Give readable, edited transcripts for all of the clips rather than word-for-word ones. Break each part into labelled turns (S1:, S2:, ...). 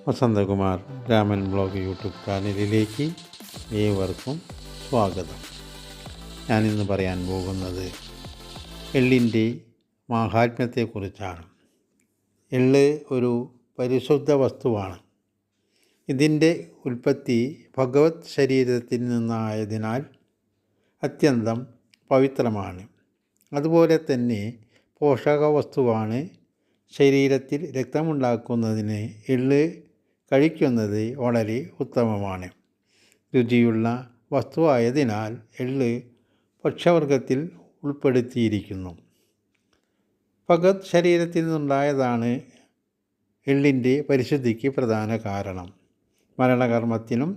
S1: Vasanthakumar Raman blog YouTube ചാനലിലേക്ക് ഏവർക്കും സ്വാഗതം. ഞാനിന്ന് പറയാൻ പോകുന്നത് എള്ളിൻ്റെ മാഹാത്മ്യത്തെക്കുറിച്ചാണ്. എള്ള് ഒരു പരിശുദ്ധ വസ്തുവാണ്. ഇതിൻ്റെ ഉൽപ്പത്തി ഭഗവത് ശരീരത്തിൽ നിന്നായതിനാൽ അത്യന്തം പവിത്രമാണ്. അതുപോലെ തന്നെ പോഷക വസ്തുവാണ്. ശരീരത്തിൽ രക്തമുണ്ടാക്കുന്നതിന് എള്ള് കഴിക്കുന്നത് വളരെ ഉത്തമമാണ്. രുചിയുള്ള വസ്തുവായതിനാൽ എള്ള് ഭക്ഷ്യവർഗത്തിൽ ഉൾപ്പെടുത്തിയിരിക്കുന്നു. ഭഗവത് ശരീരത്തിൽ നിന്നുണ്ടായതാണ് എള്ളിൻ്റെ പരിശുദ്ധിക്ക് പ്രധാന കാരണം. മരണകർമ്മത്തിനും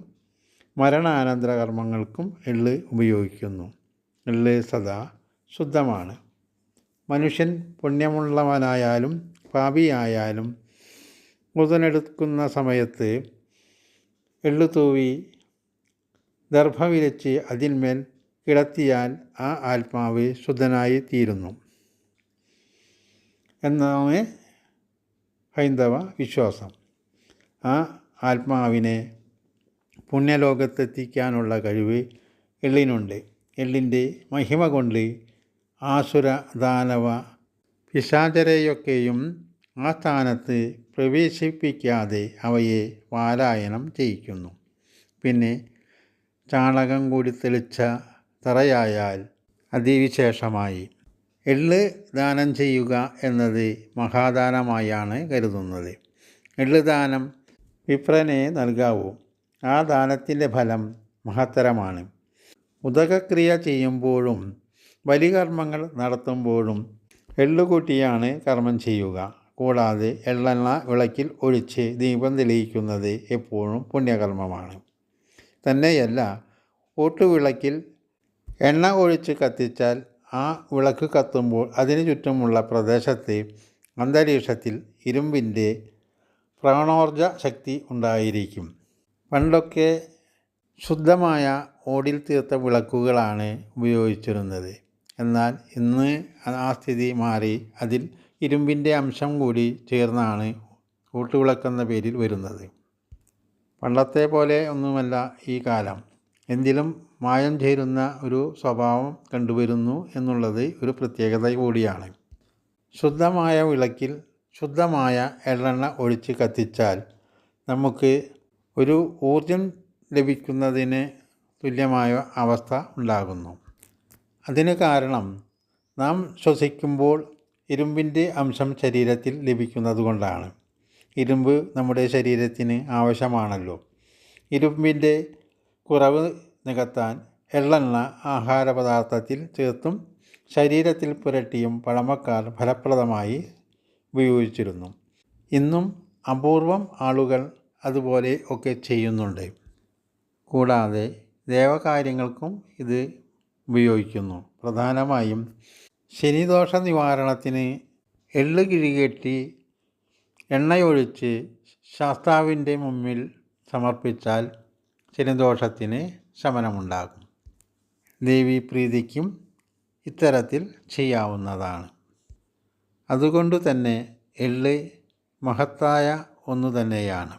S1: മരണാനന്തര കർമ്മങ്ങൾക്കും എള്ള് ഉപയോഗിക്കുന്നു. എള്ള് സദാ ശുദ്ധമാണ്. മനുഷ്യൻ പുണ്യമുള്ളവനായാലും പാപിയായാലും മുതലെടുക്കുന്ന സമയത്ത് എള്ളു തൂവി ദർഭ വിരിച്ച് അതിന്മേൽ കിടത്തിയാൽ ആ ആത്മാവ് ശുദ്ധനായി തീരുന്നു എന്നാണ് ഹൈന്ദവ വിശ്വാസം. ആ ആത്മാവിനെ പുണ്യലോകത്തെത്തിക്കാനുള്ള കഴിവ് എള്ളിനുണ്ട്. എള്ളിൻ്റെ മഹിമ കൊണ്ട് ആസുര ദാനവ പിശാചരെയൊക്കെയും ആ സ്ഥാനത്ത് പ്രവേശിപ്പിക്കാതെ അവയെ പാലായനം ചെയ്യിക്കുന്നു. പിന്നെ ചാണകം കൂടി തെളിച്ച തറയായാൽ അതിവിശേഷമായി. എള്ള് ദാനം ചെയ്യുക എന്നത് മഹാദാനമായാണ് കരുതുന്നത്. എള്ള് ദാനം വിപ്രനെ നൽകാവൂ. ആ ദാനത്തിൻ്റെ ഫലം മഹത്തരമാണ്. ഉദകക്രിയ ചെയ്യുമ്പോഴും ബലികർമ്മങ്ങൾ നടത്തുമ്പോഴും എള്ളുകൂട്ടിയാണ് കർമ്മം ചെയ്യുക. കൂടാതെ എള്ളെണ്ണ വിളക്കിൽ ഒഴിച്ച് ദീപം തെളിയിക്കുന്നത് എപ്പോഴും പുണ്യകർമ്മമാണ്. തന്നെയല്ല, ഓട്ടുവിളക്കിൽ എണ്ണ ഒഴിച്ച് കത്തിച്ചാൽ ആ വിളക്ക് കത്തുമ്പോൾ അതിനു ചുറ്റുമുള്ള പ്രദേശത്ത് അന്തരീക്ഷത്തിൽ ഇരുമ്പിൻ്റെ പ്രാണോർജ ശക്തി ഉണ്ടായിരിക്കും. പണ്ടൊക്കെ ശുദ്ധമായ ഓടിൽ തീർത്ത വിളക്കുകളാണ് ഉപയോഗിച്ചിരുന്നത്. എന്നാൽ ഇന്ന് ആ സ്ഥിതി മാറി അതിൽ ഇരുമ്പിൻ്റെ അംശം കൂടി ചേർന്നാണ് ഊട്ടുവിളക്കെന്ന പേരിൽ വരുന്നത്. പണ്ടത്തെ പോലെ ഒന്നുമല്ല ഈ കാലം. എന്തിലും മായം ചേരുന്ന ഒരു സ്വഭാവം കണ്ടുവരുന്നു എന്നുള്ളത് ഒരു പ്രത്യേകത കൂടിയാണ്. ശുദ്ധമായ വിളക്കിൽ ശുദ്ധമായ എള്ളെണ്ണ ഒഴിച്ച് കത്തിച്ചാൽ നമുക്ക് ഒരു ഊർജം ലഭിക്കുന്നതിന് തുല്യമായ അവസ്ഥ ഉണ്ടാകുന്നു. അതിന് കാരണം നാം ശ്വസിക്കുമ്പോൾ ഇരുമ്പിൻ്റെ അംശം ശരീരത്തിൽ ലഭിക്കുന്നതുകൊണ്ടാണ്. ഇരുമ്പ് നമ്മുടെ ശരീരത്തിന് ആവശ്യമാണല്ലോ. ഇരുമ്പിൻ്റെ കുറവ് നികത്താൻ എള്ളെണ്ണ ആഹാരപദാർത്ഥത്തിൽ ചേർത്തും ശരീരത്തിൽ പുരട്ടിയും പഴമക്കാർ ഫലപ്രദമായി ഉപയോഗിച്ചിരുന്നു. ഇന്നും അപൂർവം ആളുകൾ അതുപോലെ ഒക്കെ ചെയ്യുന്നുണ്ട്. കൂടാതെ ദേവകാര്യങ്ങൾക്കും ഇത് ഉപയോഗിക്കുന്നു. പ്രധാനമായും ശനിദോഷ നിവാരണത്തിന് എള്ള് കിഴികെട്ടി എണ്ണയൊഴിച്ച് ശാസ്താവിൻ്റെ മുമ്പിൽ സമർപ്പിച്ചാൽ ശനിദോഷത്തിന് ശമനമുണ്ടാകും. ദേവീപ്രീതിക്കും ഇത്തരത്തിൽ ചെയ്യാവുന്നതാണ്. അതുകൊണ്ട് തന്നെ എള്ള് മഹത്തായ ഒന്നു തന്നെയാണ്.